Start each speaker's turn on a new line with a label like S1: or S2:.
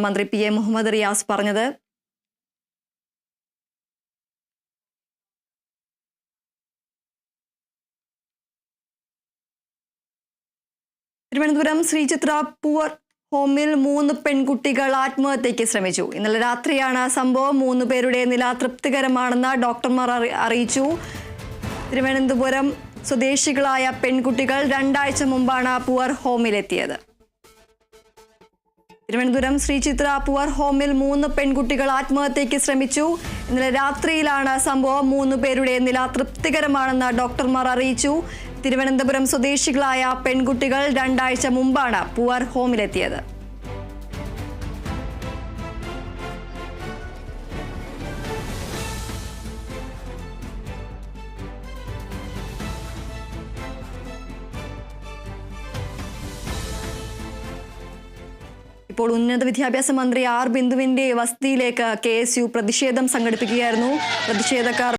S1: മന്ത്രി P A Muhammad Riyas പറഞ്ഞത്. Thiruvananthapuram Sree Chitra poor ഹോമിൽ 3 പെൺകുട്ടികൾ ആത്മഹത്യയ്ക്ക് ശ്രമിച്ചു. ഇന്നലെ രാത്രിയാണ് സംഭവം. 3 പേരുടെ നില തൃപ്തികരമാണെന്ന് ഡോക്ടർമാർ അറിയിച്ചു. തിരുവനന്തപുരം സ്വദേശികളായ പെൺകുട്ടികൾ 2 ആഴ്ച മുമ്പാണ് പൂവർ ഹോമിലെത്തിയത്. തിരുവനന്തപുരം ശ്രീചിത്ര പൂവർ ഹോമിൽ 3 പെൺകുട്ടികൾ ആത്മഹത്യയ്ക്ക് ശ്രമിച്ചു. ഇന്നലെ രാത്രിയിലാണ് സംഭവം. 3 പേരുടെ നില തൃപ്തികരമാണെന്ന് ഡോക്ടർമാർ അറിയിച്ചു. തിരുവനന്തപുരം സ്വദേശികളായ പെൺകുട്ടികൾ 2 ആഴ്ച മുമ്പാണ് പൂവർ ഹോമിലെത്തിയത്. ഇപ്പോൾ ഉന്നത വിദ്യാഭ്യാസ മന്ത്രി ആർ ബിന്ദുവിന്റെ വസതിയിലേക്ക് KSU പ്രതിഷേധം സംഘടിപ്പിക്കുകയായിരുന്നു. പ്രതിഷേധക്കാർ